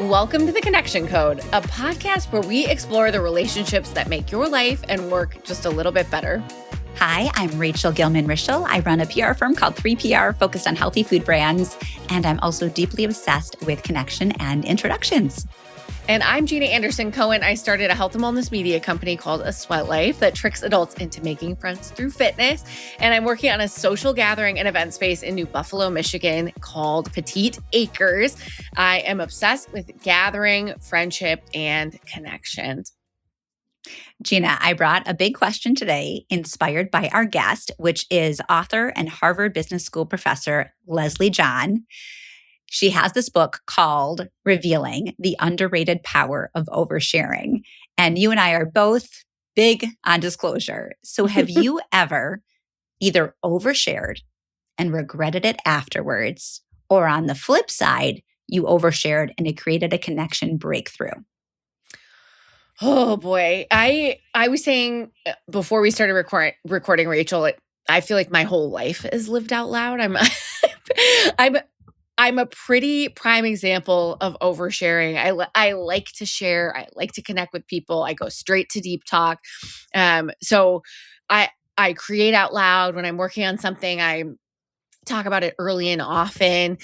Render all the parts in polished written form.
Welcome to The Connection Code, a podcast where we explore the relationships that make your life and work just a little bit better. Hi, I'm Rachel Gilman-Rischel. I run a PR firm called 3PR focused on healthy food brands, and I'm also deeply obsessed with connection and introductions. And I'm Gina Anderson Cohen. I started a health and wellness media company called A Sweat Life that tricks adults into making friends through fitness. And I'm working on a social gathering and event space in New Buffalo, Michigan called Petite Acres. I am obsessed with gathering, friendship, and connections. Gina, I brought a big question today inspired by our guest, which is author and Harvard Business School professor Leslie John. She has this book called Revealing: The Underrated Power of Oversharing. And you and I are both big on disclosure. So have you ever either overshared and regretted it afterwards, or on the flip side, you overshared and it created a connection breakthrough? Oh boy. I was saying before we started recording, Rachel, I feel like my whole life is lived out loud. I'm a pretty prime example of oversharing. I like to share. I like to connect with people. I go straight to deep talk. So I create out loud when I'm working on something. I talk about it early and often.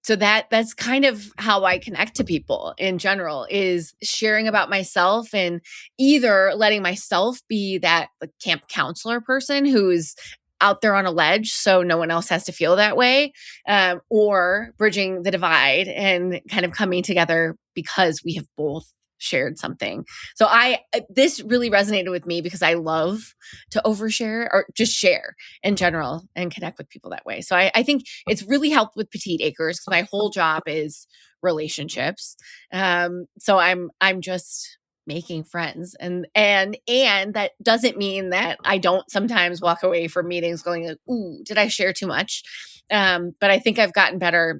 So that's kind of how I connect to people in general, is sharing about myself and either letting myself be that camp counselor person who's out there on a ledge so no one else has to feel that way, or bridging the divide and kind of coming together because we have both shared something. So this really resonated with me because I love to overshare or just share in general and connect with people that way. So I think it's really helped with Petite Acres because my whole job is relationships. So I'm just making friends, and that doesn't mean that I don't sometimes walk away from meetings going like, ooh, did I share too much? But I think I've gotten better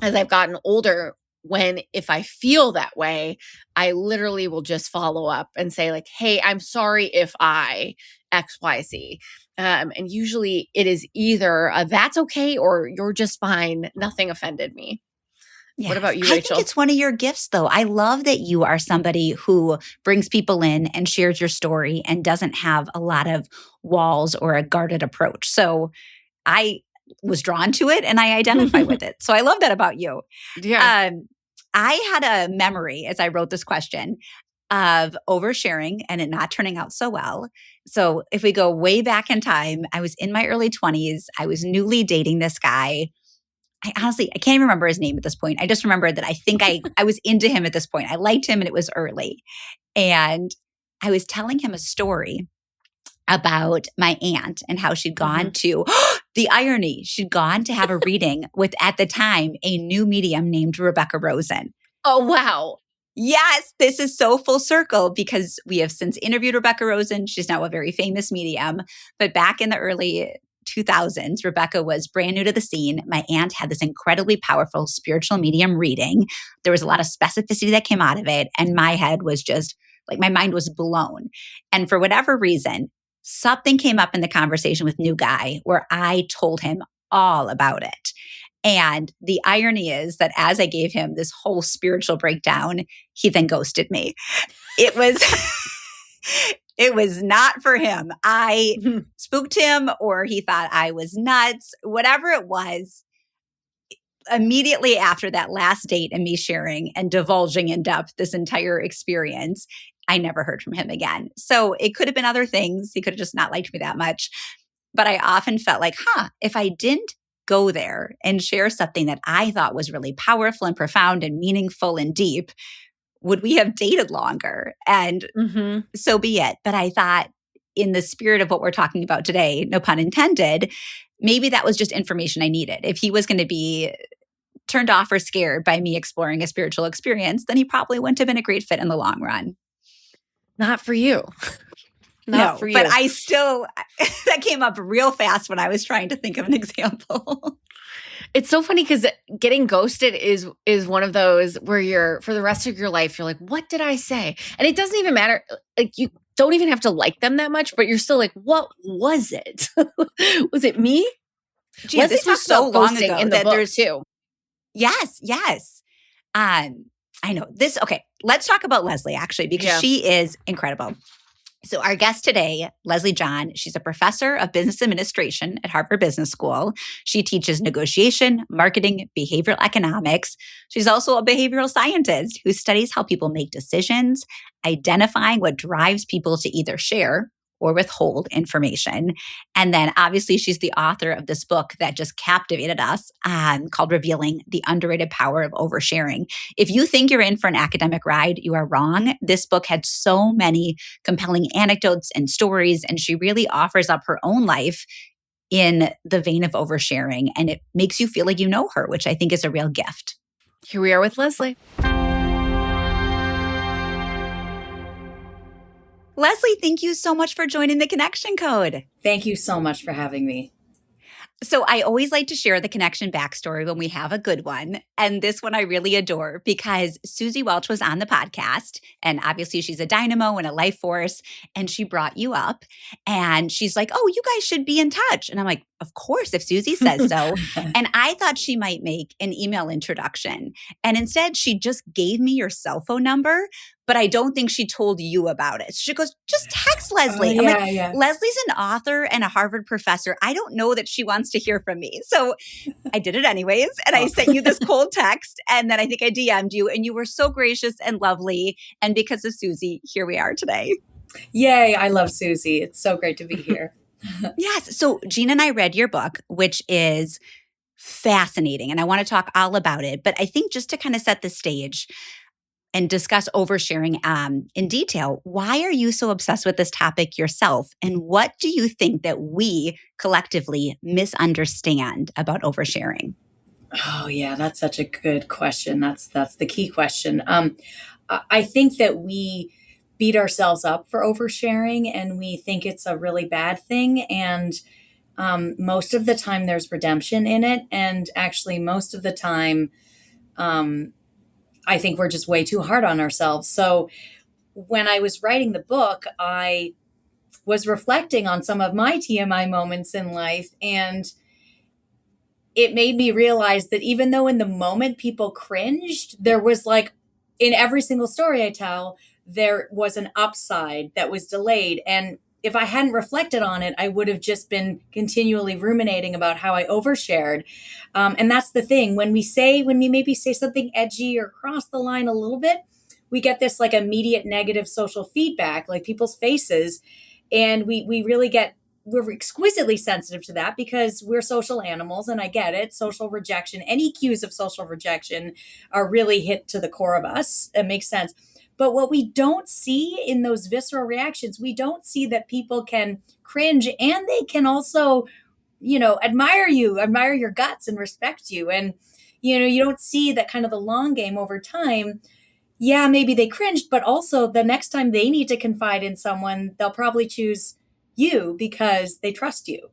as I've gotten older. If I feel that way, I literally will just follow up and say like, hey, I'm sorry if I XYZ. And usually it is either that's okay or you're just fine. Nothing offended me. Yes. What about you, Rachel? I think it's one of your gifts, though. I love that you are somebody who brings people in and shares your story and doesn't have a lot of walls or a guarded approach. So I was drawn to it and I identify with it. So I love that about you. Yeah. I had a memory as I wrote this question of oversharing and it not turning out so well. So if we go way back in time, I was in my early 20s. I was newly dating this guy. I can't even remember his name at this point. I just remember that I think I was into him at this point. I liked him and it was early. And I was telling him a story about my aunt and how she'd gone to, the irony, she'd gone to have a reading with, at the time, a new medium named Rebecca Rosen. Oh, wow. Yes, this is so full circle because we have since interviewed Rebecca Rosen. She's now a very famous medium. But back in the early 2000s, Rebecca was brand new to the scene. My aunt had this incredibly powerful spiritual medium reading. There was a lot of specificity that came out of it. And my head was just like, my mind was blown. And for whatever reason, something came up in the conversation with new guy where I told him all about it. And the irony is that as I gave him this whole spiritual breakdown, he then ghosted me. It was it was not for him. I spooked him or he thought I was nuts, whatever it was. Immediately after that last date and me sharing and divulging in depth this entire experience, I never heard from him again. So it could have been other things. He could have just not liked me that much. But I often felt like, if I didn't go there and share something that I thought was really powerful and profound and meaningful and deep, would we have dated longer? And so be it. But I thought, in the spirit of what we're talking about today, no pun intended, maybe that was just information I needed. If he was going to be turned off or scared by me exploring a spiritual experience, then he probably wouldn't have been a great fit in the long run. Not for you. Not for you. But I still, that came up real fast when I was trying to think of an example. It's so funny because getting ghosted is one of those where you're, for the rest of your life, you're like, what did I say? And it doesn't even matter. Like, you don't even have to like them that much, but you're still like, what was it? Was it me? Gee, this was so long ago in the book too. Yes, yes. I know this. Okay, let's talk about Leslie actually, because Yeah. she is incredible. So our guest today, Leslie John, she's a professor of business administration at Harvard Business School. She teaches negotiation, marketing, behavioral economics. She's also a behavioral scientist who studies how people make decisions, identifying what drives people to either share or withhold information. And then obviously she's the author of this book that just captivated us called Revealing the Underrated Power of Oversharing. If you think you're in for an academic ride, you are wrong. This book had so many compelling anecdotes and stories, and she really offers up her own life in the vein of oversharing. And it makes you feel like you know her, which I think is a real gift. Here we are with Leslie. Leslie, thank you so much for joining the Connection Code. Thank you so much for having me. So I always like to share the connection backstory when we have a good one. And this one I really adore because Susie Welch was on the podcast. And obviously she's a dynamo and a life force. And she brought you up and she's like, oh, you guys should be in touch. And I'm like, of course, if Susie says so. And I thought she might make an email introduction. And instead, she just gave me your cell phone number, but I don't think she told you about it. She goes, just text Leslie. I'm like, Yeah. Leslie's an author and a Harvard professor. I don't know that she wants to hear from me. So I did it anyways. And I sent you this cold text. And then I think I DM'd you and you were so gracious and lovely. And because of Susie, here we are today. Yay. I love Susie. It's so great to be here. Yes. So Gina and I read your book, which is fascinating. And I want to talk all about it. But I think just to kind of set the stage and discuss oversharing in detail, why are you so obsessed with this topic yourself? And what do you think that we collectively misunderstand about oversharing? Oh, yeah. That's such a good question. That's the key question. I think that we beat ourselves up for oversharing and we think it's a really bad thing. And most of the time there's redemption in it. And actually, most of the time, I think we're just way too hard on ourselves. So when I was writing the book, I was reflecting on some of my TMI moments in life. And it made me realize that even though in the moment people cringed, there was like in every single story I tell, there was an upside that was delayed. And if I hadn't reflected on it, I would have just been continually ruminating about how I overshared. And that's the thing. When we maybe say something edgy or cross the line a little bit, we get this like immediate negative social feedback, like people's faces. And we really we're exquisitely sensitive to that because we're social animals. And I get it. Social rejection, any cues of social rejection are really hit to the core of us. It makes sense. But what we don't see in those visceral reactions, we don't see that people can cringe and they can also, admire you, admire your guts and respect you. And, you don't see that kind of the long game over time. Yeah, maybe they cringed, but also the next time they need to confide in someone, they'll probably choose you because they trust you.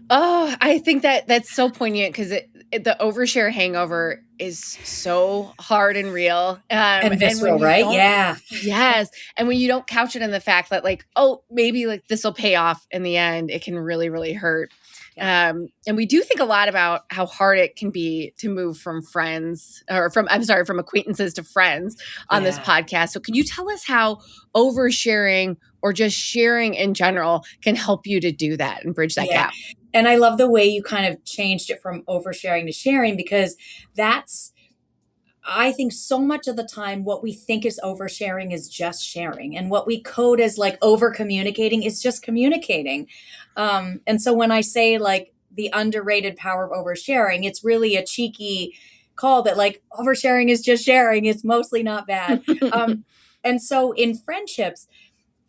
Oh, I think that's so poignant because the overshare hangover is so hard and real. And visceral, when you right? don't, Yeah. yes. And when you don't couch it in the fact that like, oh, maybe like this will pay off in the end, it can really, really hurt. And we do think a lot about how hard it can be to move from from acquaintances to friends on this podcast. So can you tell us how oversharing or just sharing in general can help you to do that and bridge that gap? And I love the way you kind of changed it from oversharing to sharing because I think so much of the time what we think is oversharing is just sharing. And what we code as like over communicating is just communicating. And so when I say like the underrated power of oversharing, it's really a cheeky call that like oversharing is just sharing. It's mostly not bad. And so in friendships,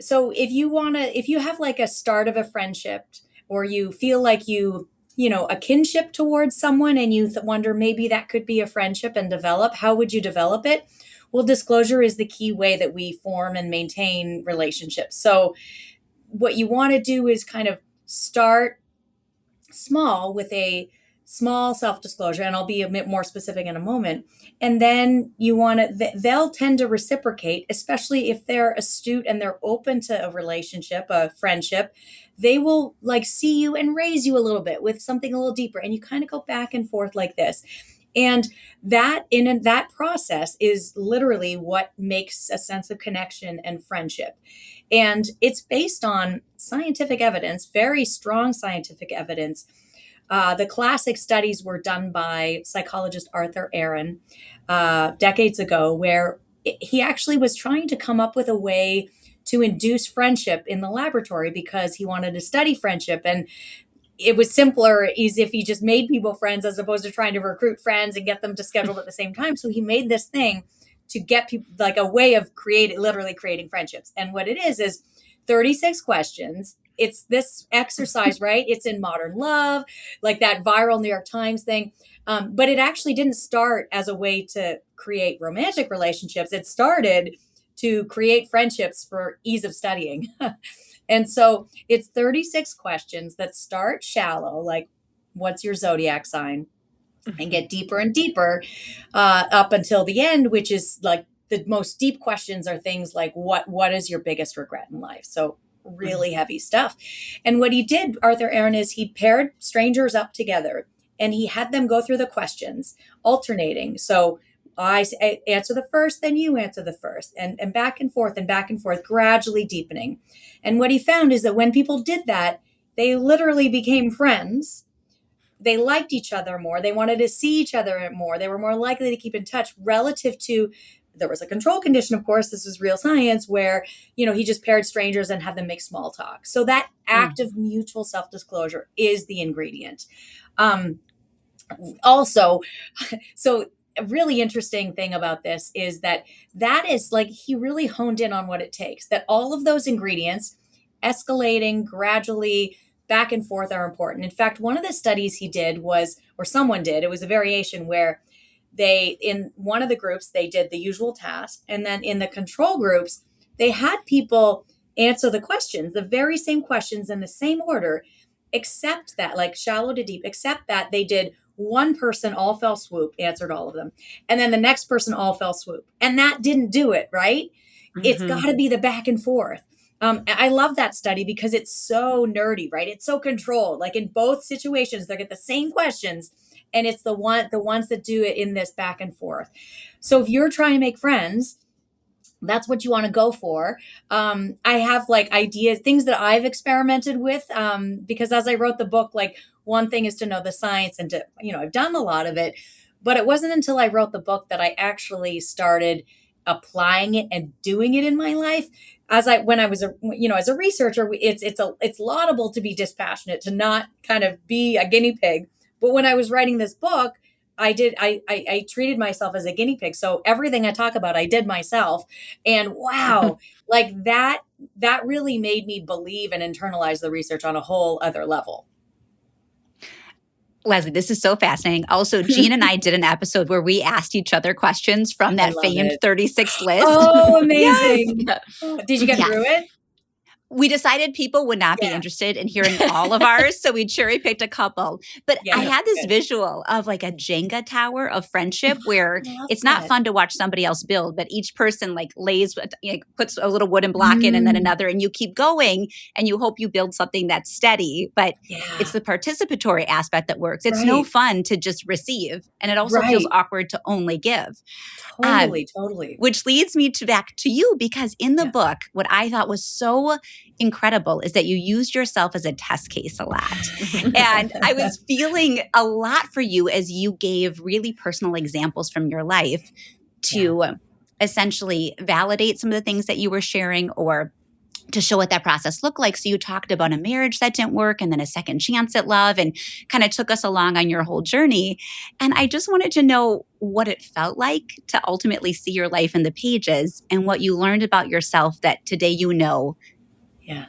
so if you have like a start of a friendship or you feel like a kinship towards someone and you wonder maybe that could be a friendship and develop, how would you develop it? Well, disclosure is the key way that we form and maintain relationships. So what you want to do is kind of start small with a small self-disclosure, and I'll be a bit more specific in a moment. And then they'll tend to reciprocate, especially if they're astute and they're open to a relationship, a friendship. They will like see you and raise you a little bit with something a little deeper. And you kind of go back and forth like this. And that in that process is literally what makes a sense of connection and friendship. And it's based on scientific evidence, very strong scientific evidence. The classic studies were done by psychologist Arthur Aaron decades ago, where he actually was trying to come up with a way to induce friendship in the laboratory because he wanted to study friendship. And it was simpler is if he just made people friends as opposed to trying to recruit friends and get them to schedule at the same time. So he made this thing to get people, like a way of literally creating friendships. And what it is 36 questions. It's this exercise, right? It's in Modern Love, like that viral New York Times thing. But it actually didn't start as a way to create romantic relationships. It started to create friendships for ease of studying. And so it's 36 questions that start shallow, like what's your zodiac sign, and get deeper and deeper up until the end, which is like the most deep questions are things like what is your biggest regret in life? So really heavy stuff. And what he did, Arthur Aaron, is he paired strangers up together and he had them go through the questions alternating. So I answer the first, then you answer the first, and back and forth, gradually deepening. And what he found is that when people did that, they literally became friends. They liked each other more. They wanted to see each other more. They were more likely to keep in touch relative to, there was a control condition, of course, this was real science, where, he just paired strangers and had them make small talk. So that act of mutual self-disclosure is the ingredient. Also, so a really interesting thing about this is that is like he really honed in on what it takes, that all of those ingredients escalating gradually back and forth are important. In fact, one of the studies he did was, or someone did, it was a variation where in one of the groups, they did the usual task. And then in the control groups, they had people answer the questions, the very same questions in the same order, except that, like shallow to deep, except that they did one person all fell swoop, answered all of them. And then the next person all fell swoop. And that didn't do it, right? It's got to be the back and forth. I love that study because it's so nerdy, right? It's so controlled. Like in both situations, they get the same questions, and it's the ones that do it in this back and forth. So if you're trying to make friends, that's what you want to go for. I have like ideas, things that I've experimented with, because as I wrote the book, like one thing is to know the science and to, I've done a lot of it, but it wasn't until I wrote the book that I actually started applying it and doing it in my life. When I was as a researcher, it's laudable to be dispassionate, to not kind of be a guinea pig. But when I was writing this book, I treated myself as a guinea pig. So everything I talk about, I did myself. And wow, like that really made me believe and internalize the research on a whole other level. Leslie, this is so fascinating. Also, Jean and I did an episode where we asked each other questions from that famed 36 list. Oh, amazing. Yes. Did you get through it? We decided people would not be interested in hearing all of ours, so we cherry picked a couple. But I had this visual of like a Jenga tower of friendship where it's not fun to watch somebody else build, but each person like puts a little wooden block in and then another, and you keep going and you hope you build something that's steady. But it's the participatory aspect that works. It's no fun to just receive, and it also feels awkward to only give. Totally. Which leads me back to you, because in the book, what I thought was so incredible is that you used yourself as a test case a lot. And I was feeling a lot for you as you gave really personal examples from your life to essentially validate some of the things that you were sharing, or to show what that process looked like. So you talked about a marriage that didn't work and then a second chance at love, and kind of took us along on your whole journey. And I just wanted to know what it felt like to ultimately see your life in the pages, and what you learned about yourself that today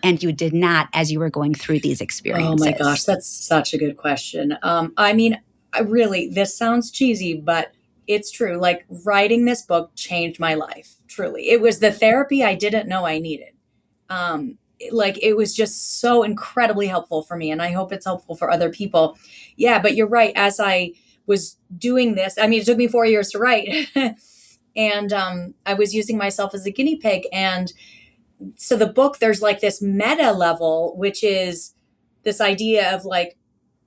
and you did not as you were going through these experiences. Oh my gosh, that's such a good question. I mean, this sounds cheesy, but it's true. Like writing this book changed my life, truly. It was the therapy I didn't know I needed. It was just so incredibly helpful for me, and I hope it's helpful for other people. Yeah, but you're right. As I was doing this, I mean, it took me 4 years to write, and I was using myself as a guinea pig. And so the book, there's like this meta level, which is this idea of like,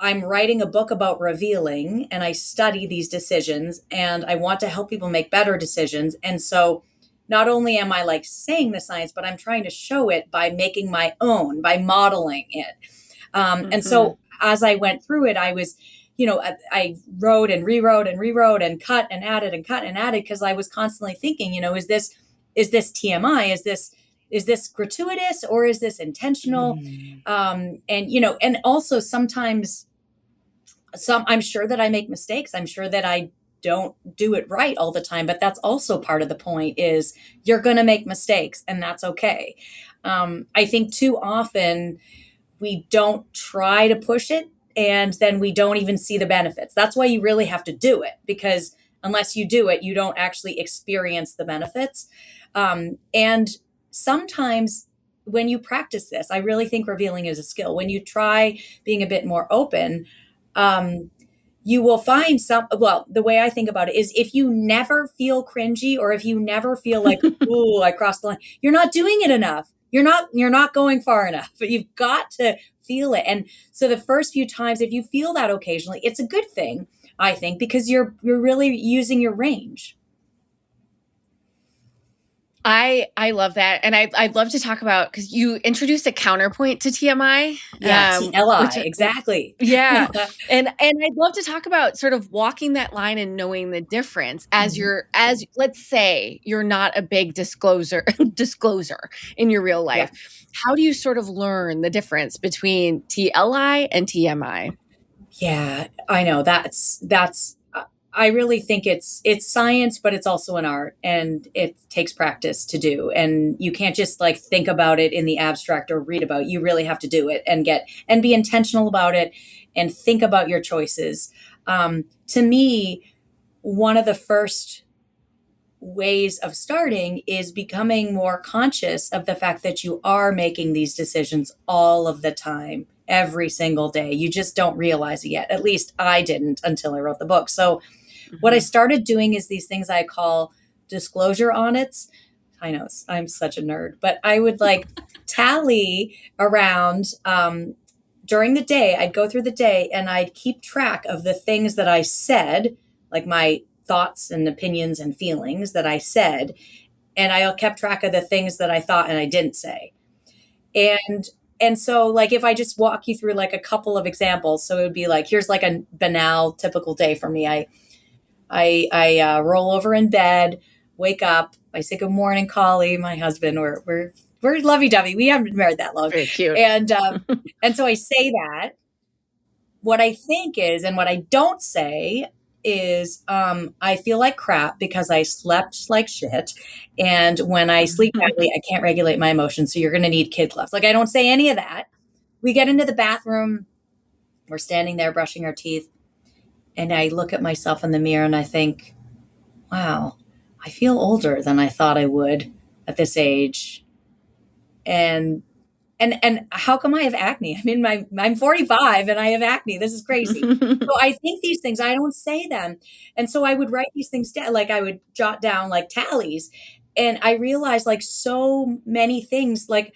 I'm writing a book about revealing, and I study these decisions, and I want to help people make better decisions. And so not only am I like saying the science, but I'm trying to show it by making my own, by modeling it. And Mhm. so as I went through it, I was, I wrote and rewrote and rewrote and cut and added and cut and added, because I was constantly thinking, is this TMI? Is this gratuitous, or is this intentional? Mm. And also sometimes I'm sure that I make mistakes. I'm sure that I don't do it right all the time, but that's also part of the point, is you're going to make mistakes, and that's okay. I think too often we don't try to push it, and then we don't even see the benefits. That's why you really have to do it, because unless you do it, you don't actually experience the benefits. And sometimes when you practice this, I really think revealing is a skill. When you try being a bit more open, um, you will find well, the way I think about it is, if you never feel cringy, or if you never feel like, ooh, I crossed the line, you're not doing it enough. You're not going far enough, but you've got to feel it. And so the first few times, if you feel that occasionally, it's a good thing, I think, because you're really using your range. I love that, and I'd love to talk about, because you introduced a counterpoint to TMI, Yeah, TLI, which exactly. yeah, and I'd love to talk about sort of walking that line and knowing the difference, Mhm. as let's say you're not a big discloser in your real Yeah. life. How do you sort of learn the difference between TLI and TMI? Yeah, I know. That's I really think it's science, but it's also an art, and it takes practice to do. And you can't just like think about it in the abstract or read about it. You really have to do it, and be intentional about it, and think about your choices. To me, one of the first ways of starting is becoming more conscious of the fact that you are making these decisions all of the time, every single day. You just don't realize it yet. At least I didn't until I wrote the book. So, what I Mhm. started doing is these things I call disclosure audits. I know I'm such a nerd, but I would like tally around during the day. I'd go through the day, and I'd keep track of the things that I said, like my thoughts and opinions and feelings that I said, and I kept track of the things that I thought and I didn't say. And and so, like, if I just walk you through like a couple of examples, so it would be like, here's like a banal typical day for me. I roll over in bed, wake up, I say good morning, Collie, my husband. We're lovey dovey. We haven't been married that long, Very cute. and so I say that. What I think is, and what I don't say is, I feel like crap because I slept like shit. And when I sleep badly, I can't regulate my emotions. So you're going to need kid gloves. Like, I don't say any of that. We get into the bathroom. We're standing there brushing our teeth. And I look at myself in the mirror, and I think, wow, I feel older than I thought I would at this age. And and how come I have acne? I'm 45 and I have acne. This is crazy. So I think these things, I don't say them. And so I would write these things down, like I would jot down like tallies. And I realized like so many things, like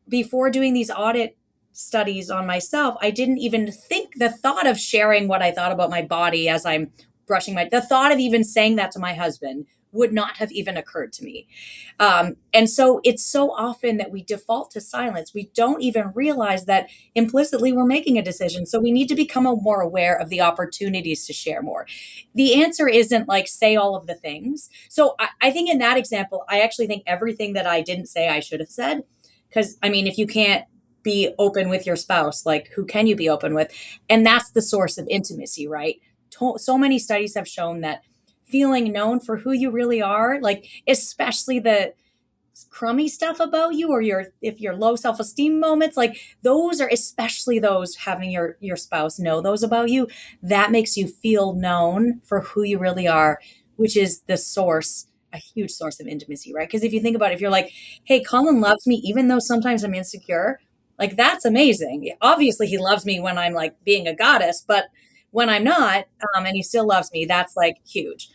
before doing these audit studies on myself, I didn't even think the thought of sharing what I thought about my body as I'm the thought of even saying that to my husband would not have even occurred to me. And so it's so often that we default to silence. We don't even realize that implicitly we're making a decision. So we need to become more aware of the opportunities to share more. The answer isn't like say all of the things. So I think in that example, I actually think everything that I didn't say I should have said. Because I mean, if you can't be open with your spouse, like who can you be open with? And that's the source of intimacy, right? So many studies have shown that feeling known for who you really are, like especially the crummy stuff about you, or your low self-esteem moments, like those are, especially those, having your spouse know those about you, that makes you feel known for who you really are, which is the source, a huge source of intimacy, right? Because if you think about it, if you're like, hey, Colin loves me even though sometimes I'm insecure, like that's amazing. Obviously he loves me when I'm like being a goddess, but when I'm not, and he still loves me, that's like huge.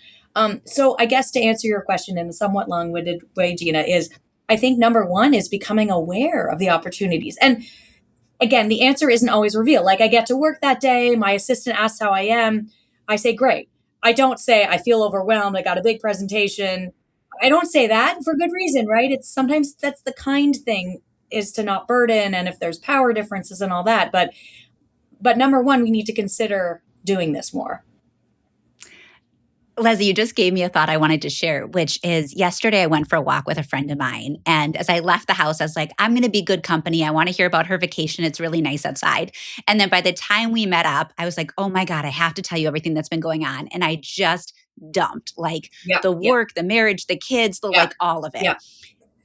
So I guess to answer your question in a somewhat long-winded way, Gina, is I think number one is becoming aware of the opportunities. And again, the answer isn't always revealed. Like, I get to work that day, my assistant asks how I am. I say, great. I don't say, I feel overwhelmed, I got a big presentation. I don't say that for good reason, right? It's sometimes that's the kind thing, is to not burden, and if there's power differences and all that. But number one, we need to consider doing this more. Leslie, you just gave me a thought I wanted to share, which is yesterday I went for a walk with a friend of mine. And as I left the house, I was like, I'm going to be good company. I want to hear about her vacation. It's really nice outside. And then by the time we met up, I was like, oh my God, I have to tell you everything that's been going on. And I just dumped like Yeah, the yeah, work, the marriage, the kids, the yeah, like all of it. yeah.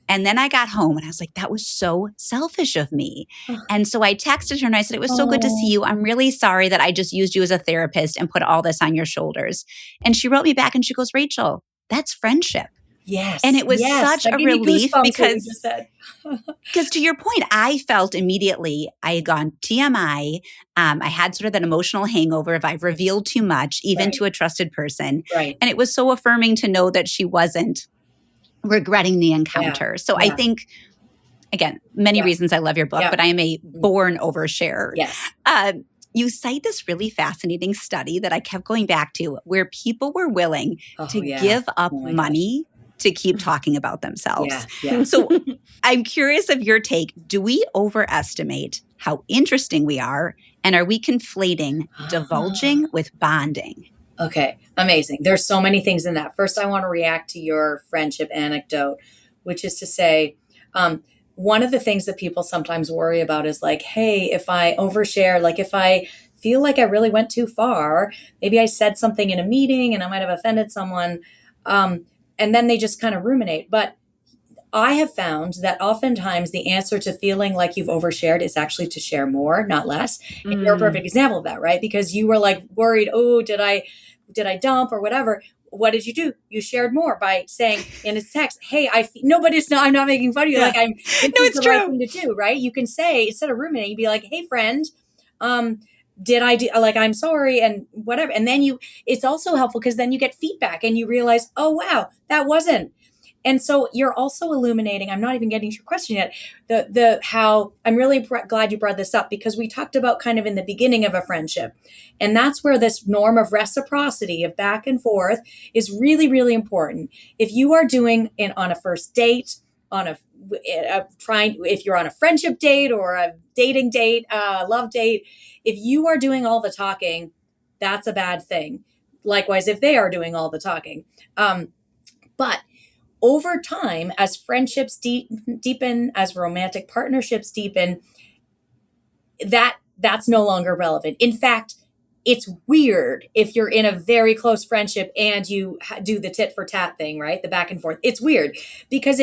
And then I got home and I was like, that was so selfish of me. And so I texted her and I said, it was so good to see Oh, you. I'm really sorry that I just used you as a therapist and put all this on your shoulders. And she wrote me back and she goes, Rachel, that's friendship. And yes, it was yes. such That a gave me relief goosebumps what you just because said. to your point, I felt immediately I had gone TMI. I had sort of that emotional hangover if I've revealed too much, even Right, to a trusted person. right. And it was so affirming to know that she wasn't regretting the Yeah, encounter. So I yeah, think, again, many yeah, reasons I love your book, yeah. but I am a born oversharer. Yes. Uh, you cite this really fascinating study that I kept going back to where people were willing Oh, to yeah. give up Oh my gosh. money to keep talking about themselves. Yeah, yeah. So I'm curious of your take. Do we overestimate how interesting we are? And are we conflating divulging with bonding? Okay, amazing. There's so many things in that. First, I want to react to your friendship anecdote, which is to say, one of the things that people sometimes worry about is like, hey, if I overshare, like if I feel like I really went too far, maybe I said something in a meeting and I might have offended someone, and then they just kind of ruminate. But I have found that oftentimes the answer to feeling like you've overshared is actually to share more, not less. And you're a Mm, perfect example of that, right? Because you were like worried, oh, did I dump or whatever? What did you do? You shared more by saying in his text, "Hey, no, but it's not. I'm not making fun of you. yeah. Like I'm. This No, is it's the right true. thing to do, right? You can say instead of ruminating, be like, "Hey, friend, um, did I do like I'm sorry and whatever." And then it's also helpful because then you get feedback and you realize, oh wow, that wasn't. And so you're also illuminating. I'm not even getting to your question yet. The how I'm really glad you brought this up because we talked about kind of in the beginning of a friendship, and that's where this norm of reciprocity of back and forth is really really important. If you are doing it on a first date, on trying if you're on a friendship date or a dating date, love date, if you are doing all the talking, that's a bad thing. Likewise, if they are doing all the talking. But over time, as friendships deepen, as romantic partnerships deepen, that's no longer relevant. In fact, it's weird if you're in a very close friendship and you do the tit for tat thing, right? The back and forth. It's weird because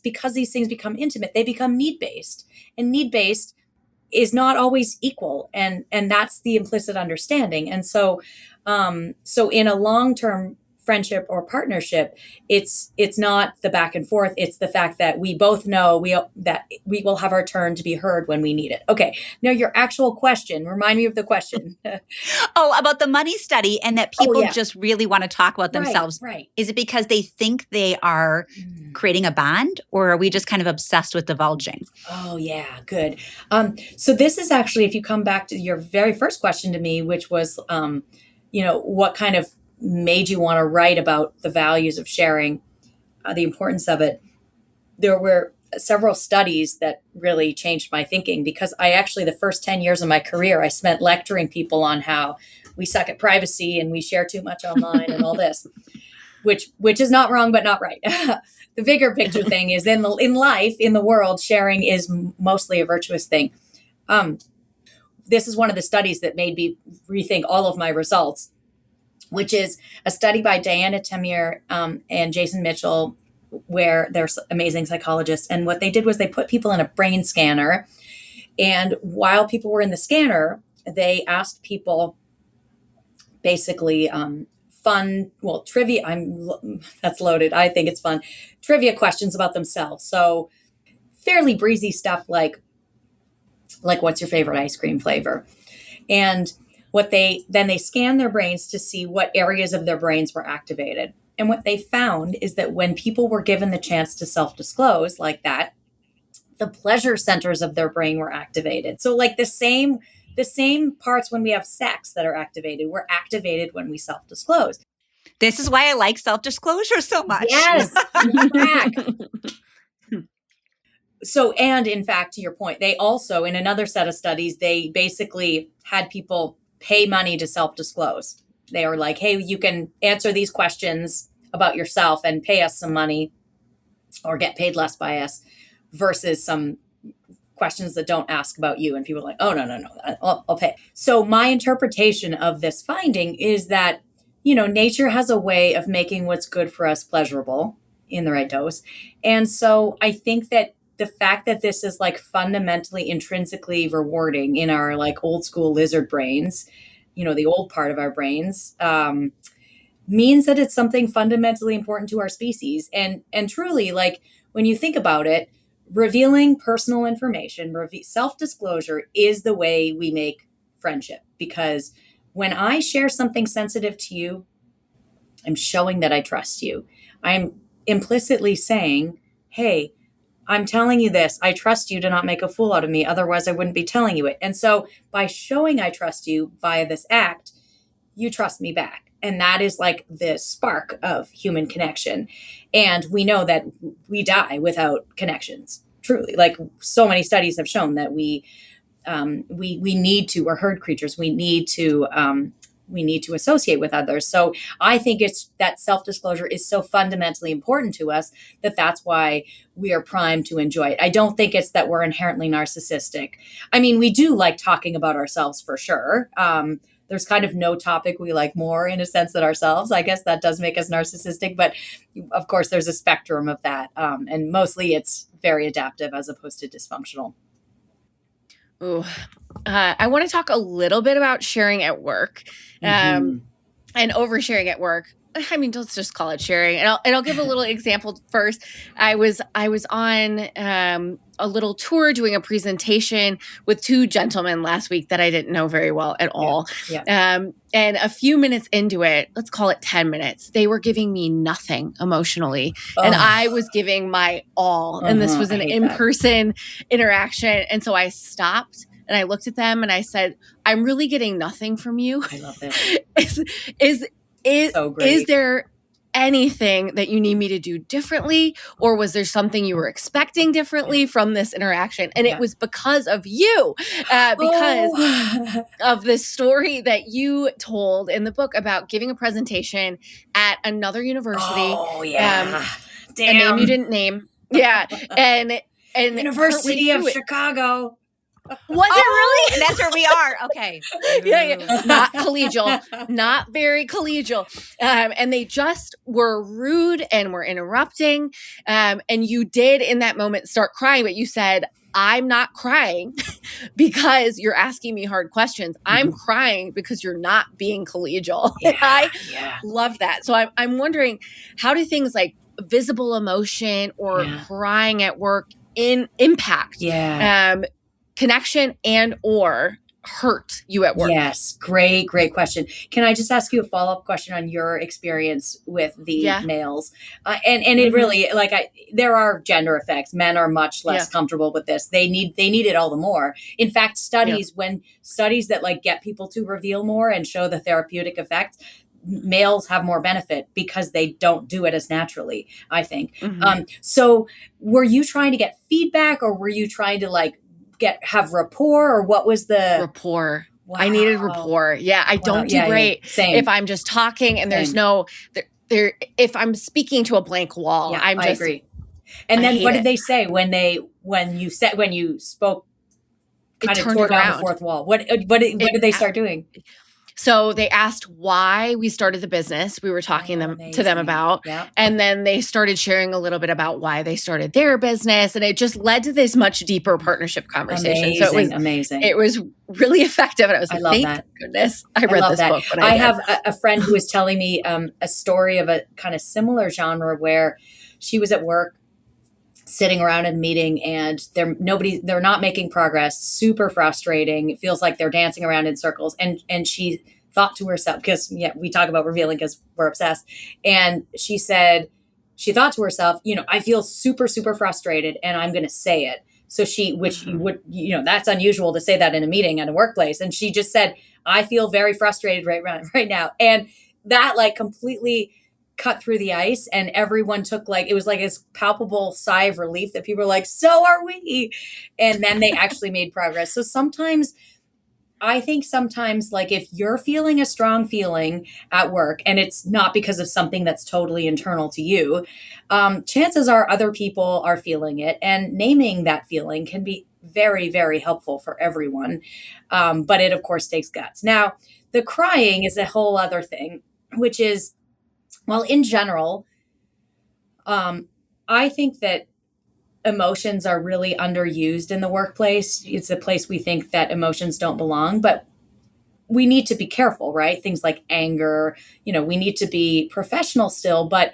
because these things become intimate, they become need based, and need based is not always equal, and that's the implicit understanding. And so in a long-term friendship or partnership, it's not the back and forth, it's the fact that we both know that we will have our turn to be heard when we need it. Okay, now your actual question, remind me of the question. Oh, about the money study and that Oh people yeah, just really want to talk about right, themselves. right. Is it because they think they are creating a bond or are we just kind of obsessed with divulging? Oh yeah, good. So this is actually, if you come back to your very first question to me, which was, what kind of made you want to write about the values of sharing, the importance of it. There were several studies that really changed my thinking because I actually, the first 10 years of my career, I spent lecturing people on how we suck at privacy and we share too much online and all this, which is not wrong, but not right. The bigger picture thing is in life, in the world, sharing is mostly a virtuous thing. Um, this is one of the studies that made me rethink all of my results, which is a study by Diana Tamir and Jason Mitchell, where they're amazing psychologists. And what they did was they put people in a brain scanner. And while people were in the scanner, they asked people basically trivia. That's loaded. I think it's fun. Trivia questions about themselves. So fairly breezy stuff like what's your favorite ice cream flavor? And they scanned their brains to see what areas of their brains were activated. And what they found is that when people were given the chance to self-disclose like that, the pleasure centers of their brain were activated. So like the same parts when we have sex that are activated were activated when we self-disclose. This is why I like self-disclosure so much. Yes. Unpack. So, and in fact, to your point, they also, in another set of studies, they basically had people pay money to self-disclose. They were like, hey, you can answer these questions about yourself and pay us some money or get paid less by us versus some questions that don't ask about you. And people are like, oh, no, I'll pay. So my interpretation of this finding is that, nature has a way of making what's good for us pleasurable in the right dose. And so I think that the fact that this is like fundamentally intrinsically rewarding in our like old school lizard brains, the old part of our brains, means that it's something fundamentally important to our species. And truly, like when you think about it, revealing personal information, self-disclosure is the way we make friendship. Because when I share something sensitive to you, I'm showing that I trust you. I'm implicitly saying, hey, I'm telling you this. I trust you to not make a fool out of me. Otherwise, I wouldn't be telling you it. And so by showing I trust you via this act, you trust me back. And that is like the spark of human connection. And we know that we die without connections, truly. Like so many studies have shown that we need to, we're herd creatures. We need to associate with others. So I think it's that self-disclosure is so fundamentally important to us that that's why we are primed to enjoy it. I don't think it's that we're inherently narcissistic. I mean, we do like talking about ourselves for sure. There's kind of no topic we like more in a sense than ourselves. I guess that does make us narcissistic, but of course there's a spectrum of that. And mostly it's very adaptive as opposed to dysfunctional. Ooh. I want to talk a little bit about sharing at work, and oversharing at work. I mean, let's just call it sharing. And I'll give a little example first. I was on a little tour doing a presentation with two gentlemen last week that I didn't know very well at all. Yeah. And a few minutes into it, let's call it 10 minutes, they were giving me nothing emotionally. And I was giving my all. And this was an in-person interaction. And so I stopped and I looked at them and I said, I'm really getting nothing from you. I love this. Is so great. Is there anything that you need me to do differently, or was there something you were expecting differently from this interaction? And it was because of you, because of this story that you told in the book about giving a presentation at another university. Oh yeah, a name you didn't name. Yeah, and University of Chicago. Was it really? And that's where we are. Okay. Yeah. Not collegial. Not very collegial. And they just were rude and were interrupting. And you did in that moment start crying, but you said, I'm not crying because you're asking me hard questions. I'm crying because you're not being collegial. Yeah, I love that. So I'm wondering, how do things like visible emotion or crying at work impact connection and or hurt you at work? Yes. Great question. Can I just ask you a follow-up question on your experience with the males? And it really, there are gender effects. Men are much less comfortable with this. They need it all the more. In fact, studies that like get people to reveal more and show the therapeutic effects, males have more benefit because they don't do it as naturally, I think. So were you trying to get feedback, or were you trying to have rapport, or what was the rapport? Wow. I needed rapport. Yeah. I don't do great if I'm just talking and there's no there. If I'm speaking to a blank wall, I agree. And then what did they say when you spoke kind of tore down the fourth wall? What did they start doing? So they asked why we started the business. We were talking to them about, and then they started sharing a little bit about why they started their business, and it just led to this much deeper partnership conversation. So it was amazing. It was really effective, and I was like, "Thank goodness I read this book." I have a friend who was telling me a story of a kind of similar genre where she was at work, sitting around in a meeting, and they're not making progress, super frustrating. It feels like they're dancing around in circles. And she thought to herself, because we talk about revealing because we're obsessed. And she said, she thought to herself, I feel super, super frustrated and I'm going to say it So which you would, that's unusual to say that in a meeting at a workplace. And she just said, I feel very frustrated right now. And that like completely cut through the ice, and everyone took like, it was like this palpable sigh of relief that people were like, so are we. And then they actually made progress. So I think sometimes, like, if you're feeling a strong feeling at work and it's not because of something that's totally internal to you, chances are other people are feeling it. And naming that feeling can be very, very helpful for everyone. But it, of course, takes guts. Now, the crying is a whole other thing, which is, well, in general, I think that emotions are really underused in the workplace. It's a place we think that emotions don't belong, but we need to be careful, right? Things like anger, we need to be professional still. But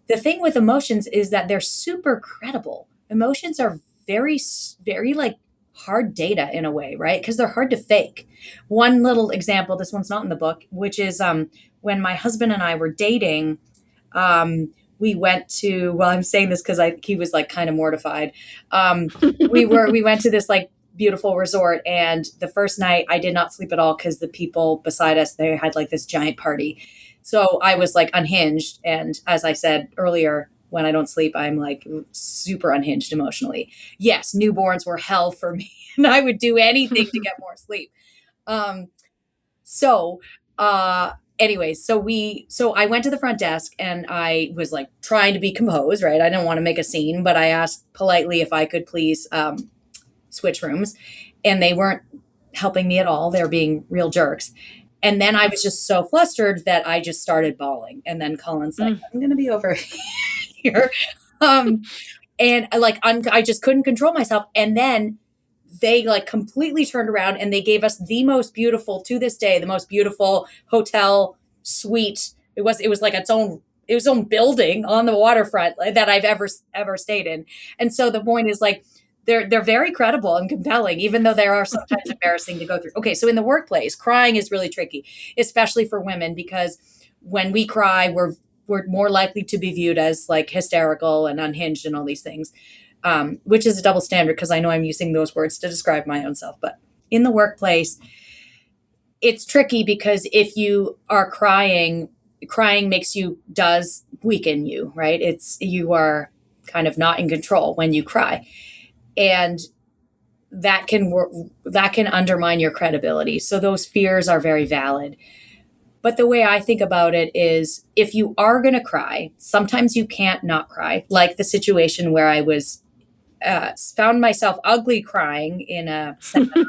the thing with emotions is that they're super credible. Emotions are very, very like hard data in a way, right? Because they're hard to fake. One little example, this one's not in the book, which is when my husband and I were dating, we went to, well, I'm saying this because he was like kind of mortified. We went to this like beautiful resort, and the first night I did not sleep at all because the people beside us, they had like this giant party. So I was like unhinged. And as I said earlier, when I don't sleep, I'm like super unhinged emotionally. Yes, newborns were hell for me, and I would do anything to get more sleep. So, anyways, so I went to the front desk and I was like trying to be composed, right? I didn't want to make a scene, but I asked politely if I could please switch rooms, and they weren't helping me at all. They were being real jerks. And then I was just so flustered that I just started bawling. And then Colin's like, I'm going to be over here. And I just couldn't control myself. And then they like completely turned around and they gave us the most beautiful, to this day, the most beautiful hotel suite. It was like its own building on the waterfront that I've ever stayed in. And so the point is like, they're very credible and compelling, even though they are sometimes embarrassing to go through. Okay, so in the workplace, crying is really tricky, especially for women, because when we cry, we're more likely to be viewed as like hysterical and unhinged and all these things, which is a double standard because I know I'm using those words to describe my own self. But in the workplace, it's tricky because if you are crying does weaken you, right? You are kind of not in control when you cry. And that can undermine your credibility. So those fears are very valid. But the way I think about it is, if you are going to cry, sometimes you can't not cry. Like the situation where I was found myself ugly crying in a seminar.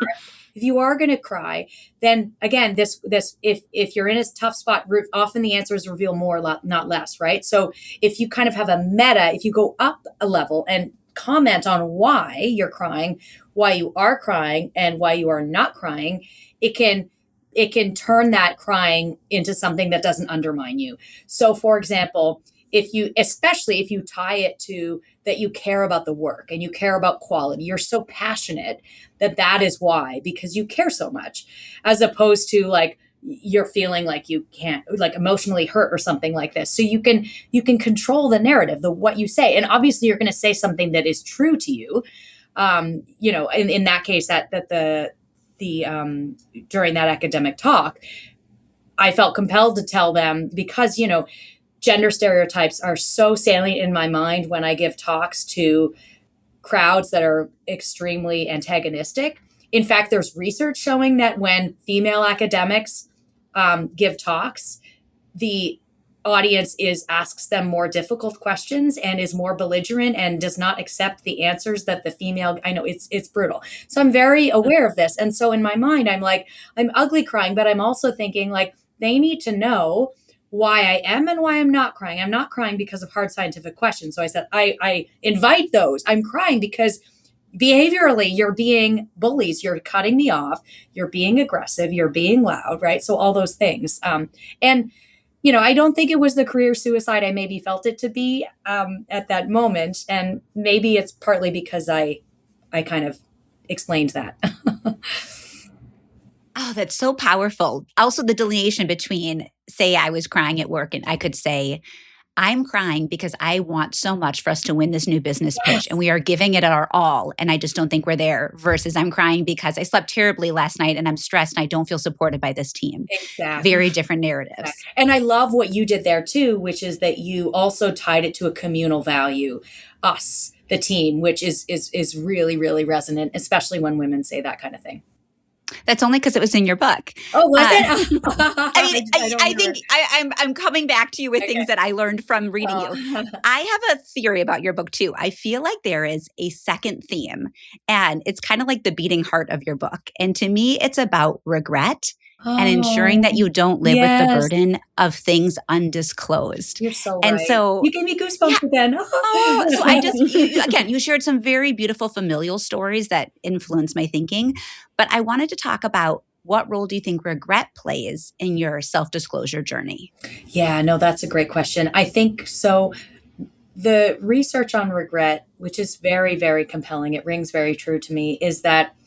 If you are going to cry, then again, this if you're in a tough spot, often the answers reveal more, not less, right? So if you kind of have a meta, if you go up a level and comment on why you're crying, why you are crying, and why you are not crying, it can turn that crying into something that doesn't undermine you. So for example, especially if you tie it to that you care about the work and you care about quality, you're so passionate that is why, because you care so much, as opposed to like you're feeling like you can't, like emotionally hurt or something like this. So you can control the narrative, what you say. And obviously you're going to say something that is true to you. In that case, that the during that academic talk, I felt compelled to tell them because, gender stereotypes are so salient in my mind when I give talks to crowds that are extremely antagonistic. In fact, there's research showing that when female academics give talks, the audience asks them more difficult questions and is more belligerent and does not accept the answers that the female. I know it's brutal. So I'm very aware of this. And so in my mind, I'm like, I'm ugly crying, but I'm also thinking like they need to know why I am and why I'm not crying. I'm not crying because of hard scientific questions. So I said, I invite those. I'm crying because behaviorally you're being bullies. You're cutting me off. You're being aggressive. You're being loud, right? So all those things. And I don't think it was the career suicide I maybe felt it to be at that moment. And maybe it's partly because I kind of explained that. Oh, that's so powerful. Also, the delineation between, say, I was crying at work and I could say, I'm crying because I want so much for us to win this new business pitch and we are giving it our all. And I just don't think we're there versus I'm crying because I slept terribly last night and I'm stressed and I don't feel supported by this team. Exactly. Very different narratives. And I love what you did there too, which is that you also tied it to a communal value, us, the team, which is really, really resonant, especially when women say that kind of thing. That's only because it was in your book. Oh, was it? I mean, I think I'm coming back to you with things that I learned from reading you. I have a theory about your book too. I feel like there is a second theme, and it's kind of like the beating heart of your book. And to me, it's about regret and ensuring that you don't live with the burden of things undisclosed. You're so and right. So you gave me goosebumps again. So I just, again, you shared some very beautiful familial stories that influenced my thinking. But I wanted to talk about what role do you think regret plays in your self-disclosure journey? Yeah, no, that's a great question. I think so. The research on regret, which is very, very compelling, it rings very true to me, is that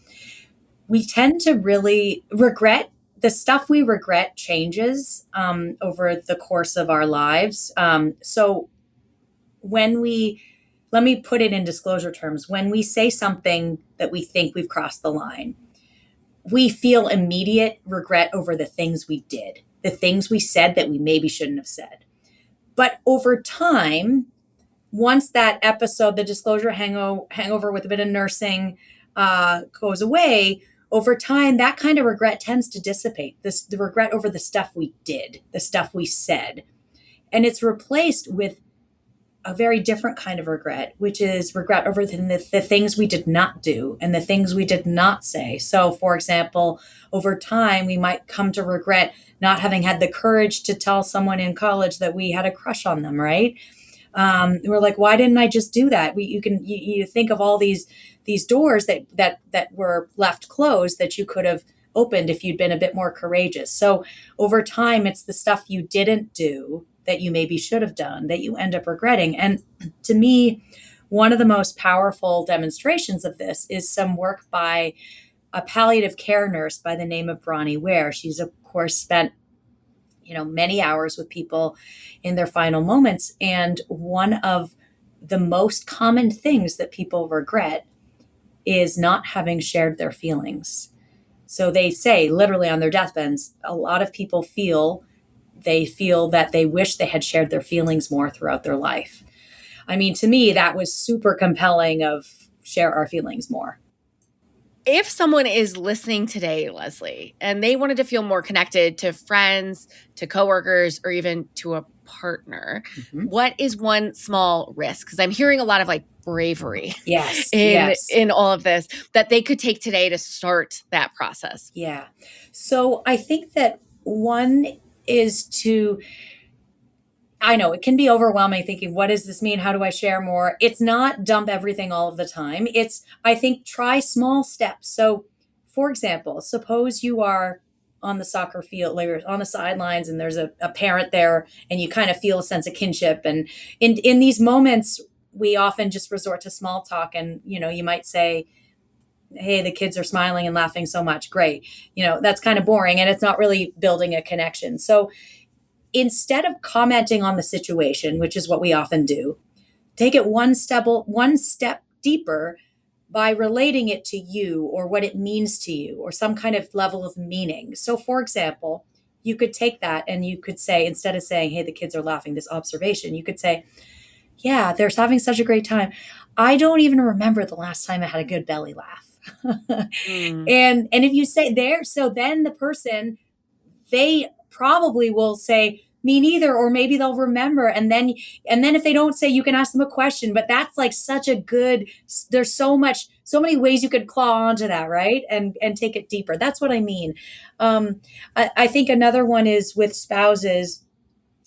we tend to really regret the stuff we regret changes over the course of our lives. So when let me put it in disclosure terms, when we say something that we think we've crossed the line, we feel immediate regret over the things we did, the things we said that we maybe shouldn't have said. But over time, once that episode, the disclosure hangover with a bit of nursing goes away, over time, that kind of regret tends to dissipate. The regret over the stuff we did, the stuff we said. And it's replaced with a very different kind of regret, which is regret over the things we did not do and the things we did not say. So, for example, over time, we might come to regret not having had the courage to tell someone in college that we had a crush on them, right? We're like, why didn't I just do that? You think of all these doors that were left closed that you could have opened if you'd been a bit more courageous. So over time, it's the stuff you didn't do that you maybe should have done that you end up regretting. And to me, one of the most powerful demonstrations of this is some work by a palliative care nurse by the name of Bronnie Ware. She's of course spent many hours with people in their final moments. And one of the most common things that people regret is not having shared their feelings. So they say literally on their deathbeds, a lot of people feel that they wish they had shared their feelings more throughout their life. I mean, to me, that was super compelling of share our feelings more. If someone is listening today, Leslie, and they wanted to feel more connected to friends, to coworkers, or even to a partner, what is one small risk? Because I'm hearing a lot of bravery in all of this that they could take today to start that process. Yeah. So I think that one is I know it can be overwhelming thinking, what does this mean? How do I share more? It's not dump everything all of the time. It's, I think, try small steps. So, for example, suppose you are on the soccer field, like on the sidelines, and there's a parent there, and you kind of feel a sense of kinship. And in these moments, we often just resort to small talk. And, you might say, hey, the kids are smiling and laughing so much. Great. That's kind of boring, and it's not really building a connection. So, instead of commenting on the situation, which is what we often do, take it one step deeper by relating it to you or what it means to you or some kind of level of meaning. So, for example, you could take that and you could say, instead of saying, hey, the kids are laughing, this observation, you could say, yeah, they're having such a great time. I don't even remember the last time I had a good belly laugh. And if you say there, so then the person, they probably will say, me neither, or maybe they'll remember. And then if they don't say, you can ask them a question. But that's such a good, there's so many ways you could claw onto that, right? And take it deeper. That's what I mean. I think another one is with spouses.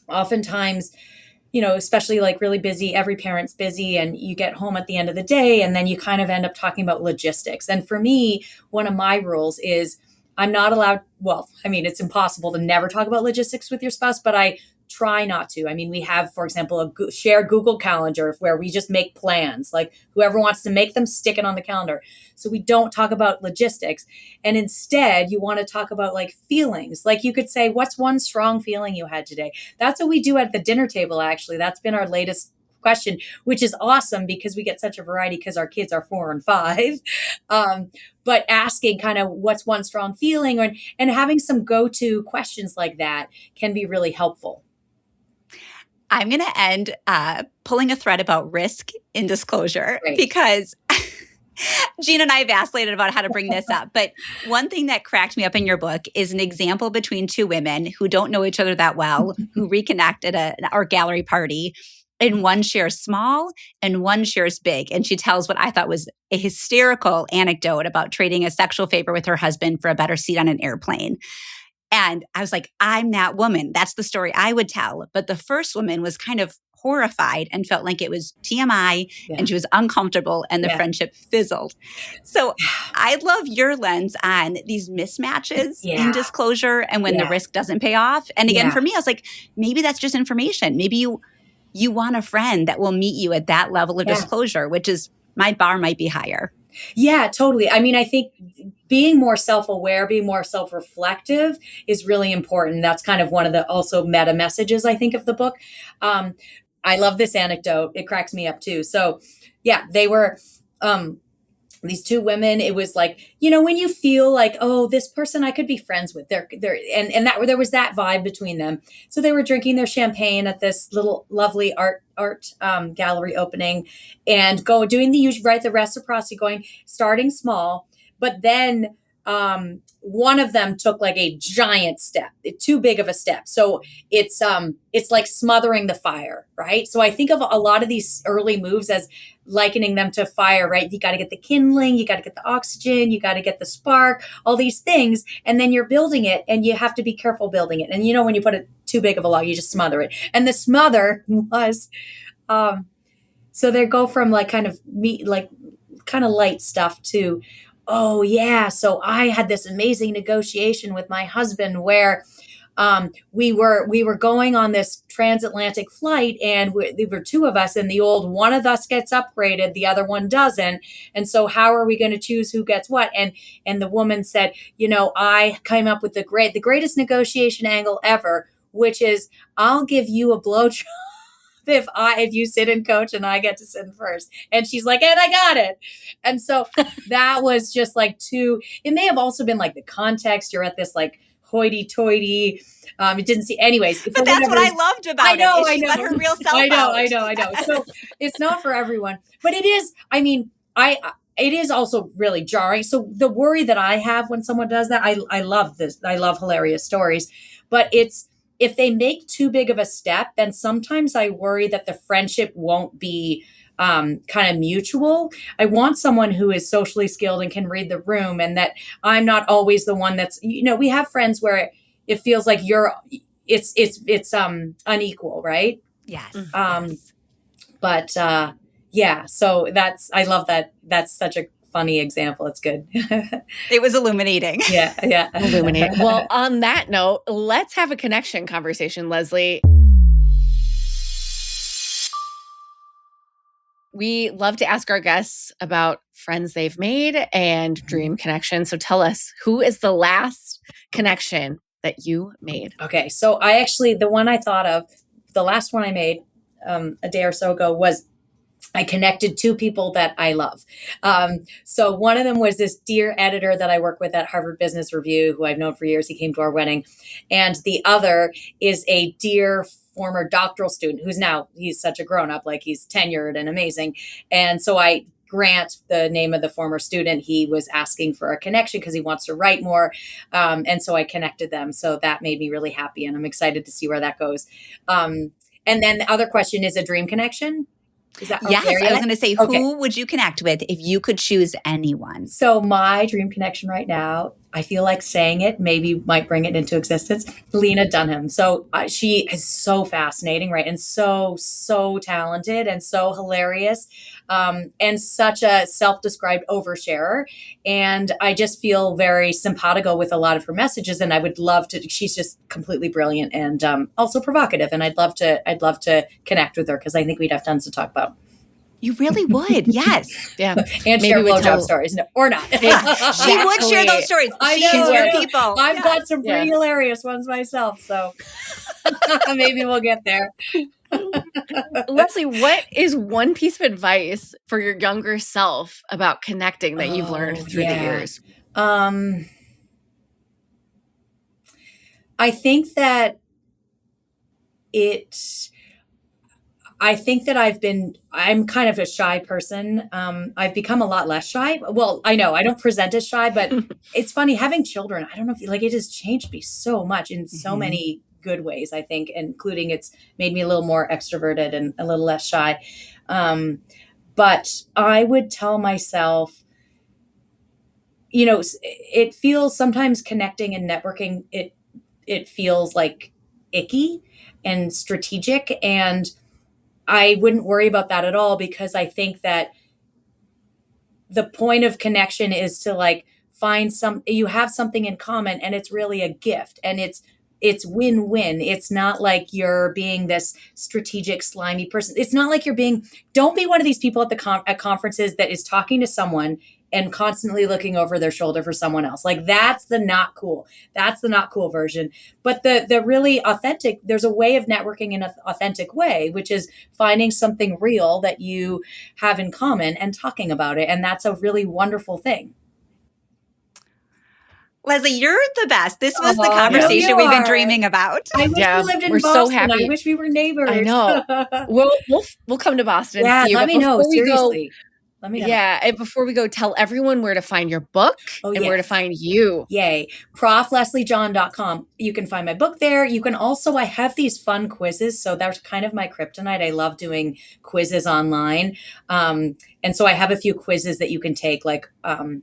Oftentimes, especially really busy, every parent's busy, and you get home at the end of the day, and then you kind of end up talking about logistics. And for me, one of my rules is I'm not allowed, it's impossible to never talk about logistics with your spouse, but I try not to. I mean, we have, for example, a shared Google Calendar where we just make plans. Like whoever wants to make them, stick it on the calendar. So we don't talk about logistics. And instead, you want to talk about like feelings. Like you could say, what's one strong feeling you had today? That's what we do at the dinner table, actually. That's been our latest question, which is awesome because we get such a variety because our kids are 4 and 5. But asking kind of what's one strong feeling, and having some go-to questions like that can be really helpful. I'm going to end pulling a thread about risk in disclosure because Gina and I vacillated about how to bring this up. But one thing that cracked me up in your book is an example between two women who don't know each other that well, who reconnect at an art gallery party. And one shares small and one shares big. And she tells what I thought was a hysterical anecdote about trading a sexual favor with her husband for a better seat on an airplane. And I was like, I'm that woman. That's the story I would tell. But the first woman was kind of horrified and felt like it was TMI and she was uncomfortable and the friendship fizzled. So I love your lens on these mismatches in disclosure and when the risk doesn't pay off. And again, for me, I was like, maybe that's just information. Maybe you want a friend that will meet you at that level of disclosure, which is my bar might be higher. Yeah, totally. I mean, I think being more self-aware, being more self-reflective is really important. That's kind of one of the also meta messages, I think, of the book. I love this anecdote. It cracks me up too. So yeah, they were these two women. It was like, when you feel like, oh, this person I could be friends with, and that there was that vibe between them. So they were drinking their champagne at this little lovely art gallery opening, and doing the reciprocity, starting small, but then one of them took like a giant step, too big of a step. So it's like smothering the fire, right? So I think of a lot of these early moves as likening them to fire, right? You got to get the kindling, you got to get the oxygen, you got to get the spark, all these things. And then you're building it and you have to be careful building it. And when you put it too big of a log, you just smother it. And the smother was, so they go from like kind of light stuff to, oh yeah. So I had this amazing negotiation with my husband where we were going on this transatlantic flight, and there were two of us, and one of us gets upgraded, the other one doesn't. And so how are we going to choose who gets what? And the woman said, I came up with the greatest negotiation angle ever, which is I'll give you a blowjob if you sit in coach and I get to sit in first. And she's like, and I got it. And so that was just like it may have also been like the context. You're at this like hoity-toity. It didn't see anyways. But that's what I loved about it. I know. Let her real self out. I know. So it's not for everyone, but it is. I mean, it is also really jarring. So the worry that I have when someone does that, I love this. I love hilarious stories, but if they make too big of a step, then sometimes I worry that the friendship won't be kind of mutual. I want someone who is socially skilled and can read the room, and that I'm not always the one that's, we have friends where it feels like it's unequal, right? Yes. Yes. But yeah, so I love that. That's such a funny example. It's good. It was illuminating. Yeah. Illuminating. Well, on that note, let's have a connection conversation, Leslie. We love to ask our guests about friends they've made and dream connections. So tell us, who is the last connection that you made? Okay. So the one I thought of, the last one I made a day or so ago was I connected two people that I love. So one of them was this dear editor that I work with at Harvard Business Review, who I've known for years. He came to our wedding. And the other is a dear former doctoral student he's such a grown-up, like he's tenured and amazing. And so I grant the name of the former student. He was asking for a connection because he wants to write more. And so I connected them. So that made me really happy. And I'm excited to see where that goes. And then the other question is a dream connection. Yes, I was going to say, who would you connect with if you could choose anyone? So my dream connection right now I feel like saying it maybe might bring it into existence. Lena Dunham. So she is so fascinating, right? And so talented and so hilarious, and such a self-described oversharer. And I just feel very simpatico with a lot of her messages. And I would love to. She's just completely brilliant and also provocative. And I'd love to connect with her because I think we'd have tons to talk about. You really would. Yes. Yeah. And Maybe share we blowjob tell stories, no, or not. She would share those stories. I She's know, your I know. people. I've Yes. got some pretty Yeah. hilarious ones myself, so maybe we'll get there. Leslie, what is one piece of advice for your younger self about connecting that you've learned through the years? I think that it I think that I'm kind of a shy person. I've become a lot less shy. Well, I know I don't present as shy, but it's funny having children. I don't know if like it has changed me so much in so many good ways, I think, including it's made me a little more extroverted and a little less shy. But I would tell myself, it feels sometimes connecting and networking, it feels like icky and strategic, and I wouldn't worry about that at all because I think that the point of connection is to like you have something in common and it's really a gift and it's win-win. It's not like you're being this strategic slimy person. It's not like don't be one of these people at conferences that is talking to someone and constantly looking over their shoulder for someone else. Like that's the not cool version. But the really authentic, there's a way of networking in an authentic way, which is finding something real that you have in common and talking about it. And that's a really wonderful thing. Leslie, you're the best. This was the Oh, conversation you we've been are. dreaming about. I wish we lived in we're Boston. so happy. I wish we were neighbors. I know. We'll come to Boston and see you. Let But me know. before we go, Seriously. Let me know. yeah, and before we go, tell everyone where to find your book and where to find you. Yay. proflesliejohn.com. You can find my book there. You can also, I have these fun quizzes. So that's kind of my kryptonite. I love doing quizzes online. And so I have a few quizzes that you can take, like do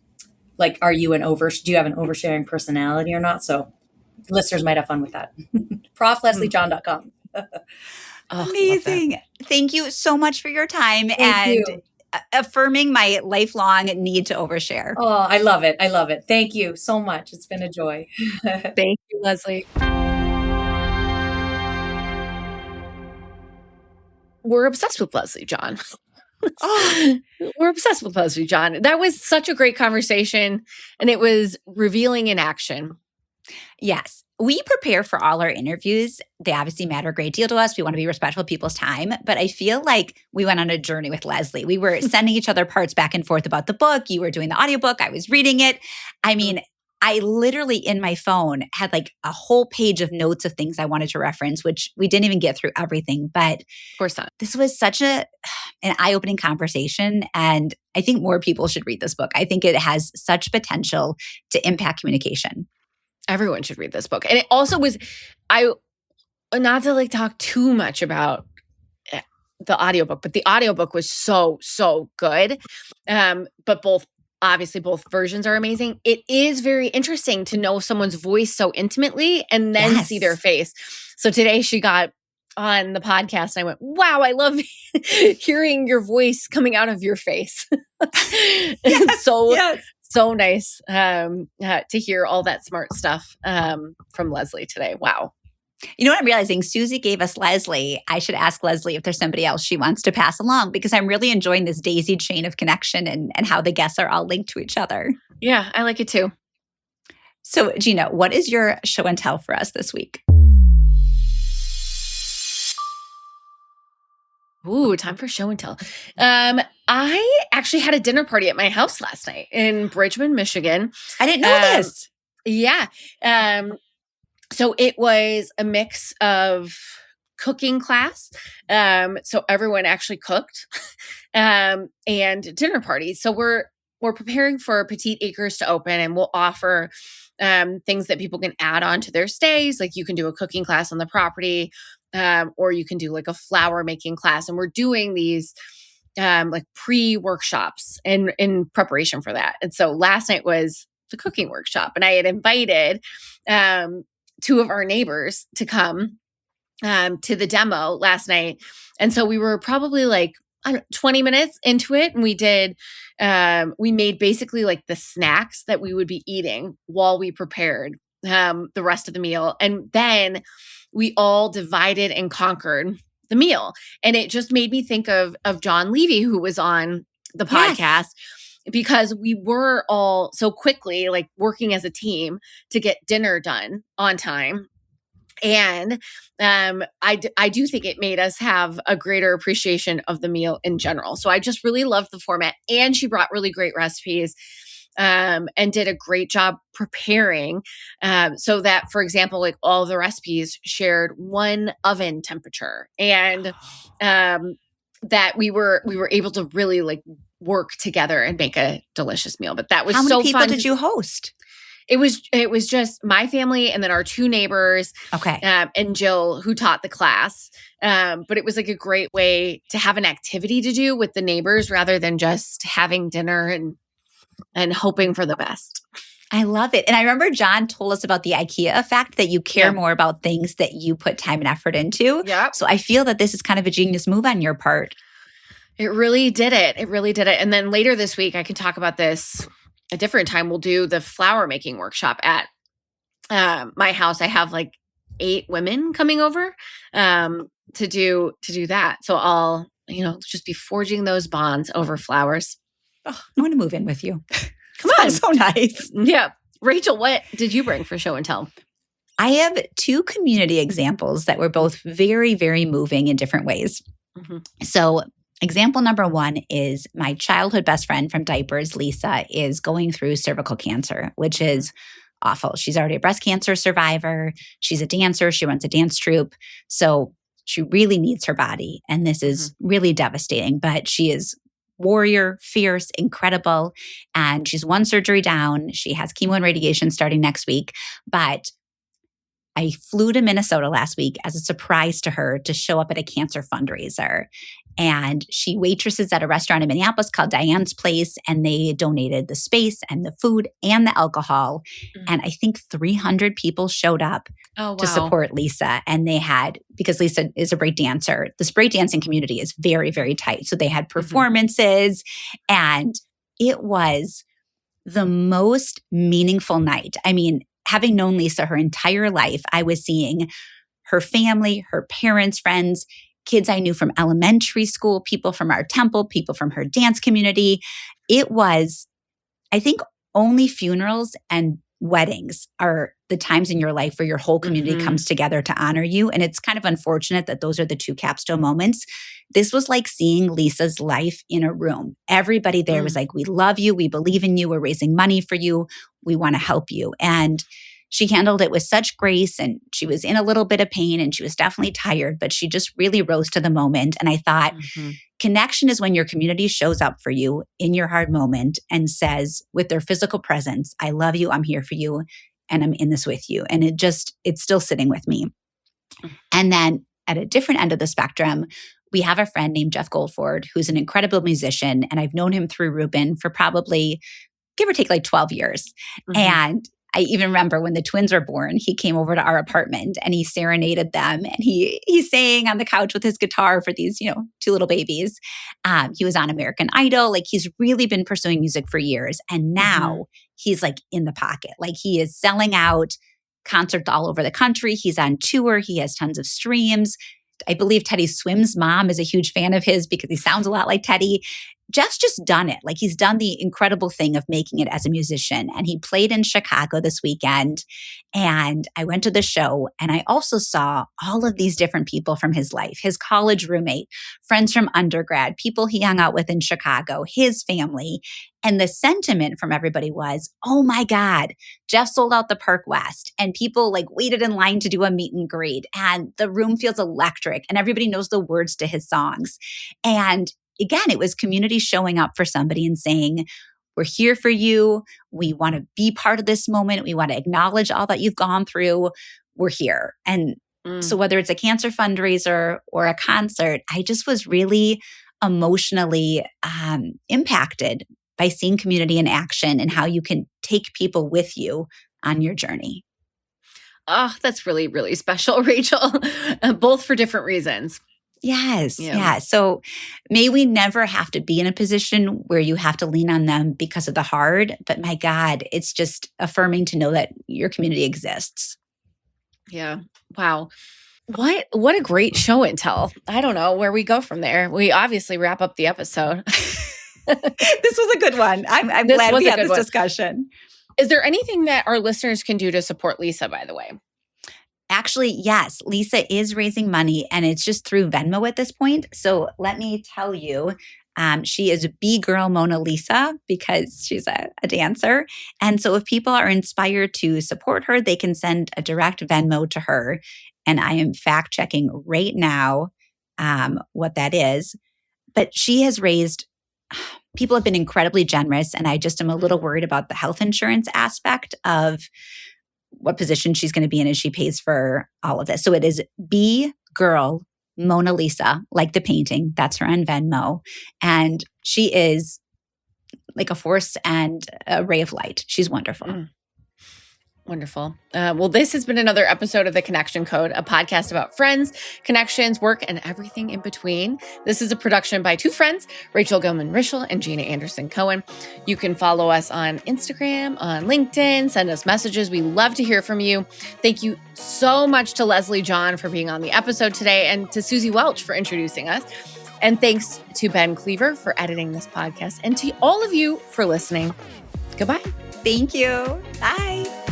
you have an oversharing personality or not? So listeners might have fun with that. proflesliejohn.com. Amazing. Thank you so much for your time Thank you. affirming my lifelong need to overshare. Oh, I love it. I love it. Thank you so much. It's been a joy. Thank you, Leslie. We're obsessed with Leslie John. We're obsessed with Leslie John. That was such a great conversation, and it was revealing in action. Yes. We prepare for all our interviews. They obviously matter a great deal to us. We want to be respectful of people's time. But I feel like we went on a journey with Leslie. We were sending each other parts back and forth about the book. You were doing the audiobook. I was reading it. I mean, I literally in my phone had like a whole page of notes of things I wanted to reference, which we didn't even get through everything. But of course not. This was such an eye-opening conversation. And I think more people should read this book. I think it has such potential to impact communication. Everyone should read this book. And it also was, not to like talk too much about the audiobook, but the audiobook was so good. But both versions are amazing. It is very interesting to know someone's voice so intimately and then see their face. So today she got on the podcast and I went, wow, I love hearing your voice coming out of your face. So nice to hear all that smart stuff from Leslie today. Wow. You know what I'm realizing? Susie gave us Leslie. I should ask Leslie if there's somebody else she wants to pass along because I'm really enjoying this daisy chain of connection and how the guests are all linked to each other. Yeah, I like it too. So Gina, what is your show and tell for us this week? Ooh, time for show and tell. I actually had a dinner party at my house last night in Bridgman, Michigan. I didn't know this. Yeah. So it was a mix of cooking class. So everyone actually cooked, and dinner parties. So we're preparing for Petite Acres to open, and we'll offer things that people can add on to their stays. Like you can do a cooking class on the property, or you can do like a flower making class. And we're doing these like pre-workshops in preparation for that. And so last night was the cooking workshop. And I had invited two of our neighbors to come to the demo last night. And so we were probably like, I don't know, 20 minutes into it. And we made basically like the snacks that we would be eating while we prepared the rest of the meal. And then we all divided and conquered the meal. And it just made me think of John Levy, who was on the podcast. Yes. Because we were all so quickly like working as a team to get dinner done on time. And I do think it made us have a greater appreciation of the meal in general. So I just really loved the format. And she brought really great recipes and did a great job preparing so that, for example, like all the recipes shared one oven temperature. And that we were able to really like work together and make a delicious meal. But that was so fun. How many people did you host? It was just my family and then our two neighbors, Okay, and Jill, who taught the class. But it was like a great way to have an activity to do with the neighbors rather than just having dinner and hoping for the best. I love it. And I remember John told us about the IKEA effect, that you care more about things that you put time and effort into. Yeah. So I feel that this is kind of a genius move on your part. It really did it. It really did it. And then later this week, I can talk about this a different time. We'll do the flower making workshop at my house. I have like 8 women coming over to do that. So I'll, just be forging those bonds over flowers. Oh, I want to move in with you. Come on. So nice. Yeah. Rachel, what did you bring for show and tell? I have 2 community examples that were both very, very moving in different ways. Mm-hmm. So example number 1 is my childhood best friend from diapers, Lisa, is going through cervical cancer, which is awful. She's already a breast cancer survivor. She's a dancer. She runs a dance troupe. So she really needs her body. And this is really devastating, but she is warrior, fierce, incredible. And she's 1 surgery down. She has chemo and radiation starting next week. But I flew to Minnesota last week as a surprise to her to show up at a cancer fundraiser. And she waitresses at a restaurant in Minneapolis called Diane's Place, and they donated the space and the food and the alcohol. And I think 300 people showed up to support Lisa. And they had, because Lisa is a break dancer, this break dancing community is very, very tight. So they had performances, and it was the most meaningful night. I mean, having known Lisa her entire life, I was seeing her family, her parents, friends, kids I knew from elementary school, people from our temple, people from her dance community. It was, I think, only funerals and weddings are the times in your life where your whole community comes together to honor you. And it's kind of unfortunate that those are the 2 capstone moments. This was like seeing Lisa's life in a room. Everybody there was like, we love you. We believe in you. We're raising money for you. We want to help you. And she handled it with such grace, and she was in a little bit of pain, and she was definitely tired, but she just really rose to the moment. And I thought, connection is when your community shows up for you in your hard moment and says with their physical presence, I love you, I'm here for you, and I'm in this with you. And it's still sitting with me. And then at a different end of the spectrum, we have a friend named Jeff Goldford, who's an incredible musician. And I've known him through Reuben for probably, give or take, like 12 years. And I even remember when the twins were born, he came over to our apartment and he serenaded them, and he sang on the couch with his guitar for these, 2 little babies. He was on American Idol. Like, he's really been pursuing music for years. And now he's like in the pocket. Like, he is selling out concerts all over the country. He's on tour. He has tons of streams. I believe Teddy Swim's mom is a huge fan of his because he sounds a lot like Teddy. Jeff's just done it. Like, he's done the incredible thing of making it as a musician. And he played in Chicago this weekend. And I went to the show, and I also saw all of these different people from his life, his college roommate, friends from undergrad, people he hung out with in Chicago, his family. And the sentiment from everybody was, oh my God, Jeff sold out the Park West, and people like waited in line to do a meet and greet, and the room feels electric, and everybody knows the words to his songs. And again, it was community showing up for somebody and saying, we're here for you. We want to be part of this moment. We want to acknowledge all that you've gone through. We're here. And so whether it's a cancer fundraiser or a concert, I just was really emotionally impacted by seeing community in action and how you can take people with you on your journey. Oh, that's really, really special, Rachel. Both for different reasons. Yes. Yeah. Yeah. So may we never have to be in a position where you have to lean on them because of the hard. But my God, it's just affirming to know that your community exists. Yeah. Wow. What a great show and tell. I don't know where we go from there. We obviously wrap up the episode. This was a good one. I'm This glad was we a had good this one. discussion. Is there anything that our listeners can do to support Lisa, by the way? Actually, yes, Lisa is raising money and it's just through Venmo at this point. So let me tell you, she is B Girl Mona Lisa because she's a dancer. And so if people are inspired to support her, they can send a direct Venmo to her. And I am fact checking right now what that is. But she has raised, people have been incredibly generous. And I just am a little worried about the health insurance aspect of what position she's going to be in as she pays for all of this. So it is B Girl Mona Lisa, like the painting. That's her on Venmo. And she is like a force and a ray of light. She's wonderful. Wonderful. Well, this has been another episode of The Connection Code, a podcast about friends, connections, work, and everything in between. This is a production by two friends, Rachel Gilman-Rischel and Gina Anderson-Cohen. You can follow us on Instagram, on LinkedIn, send us messages. We love to hear from you. Thank you so much to Leslie John for being on the episode today and to Susie Welch for introducing us. And thanks to Ben Cleaver for editing this podcast and to all of you for listening. Goodbye. Thank you. Bye.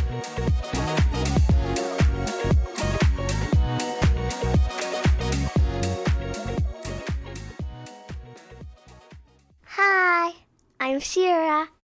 Hi, I'm Shira.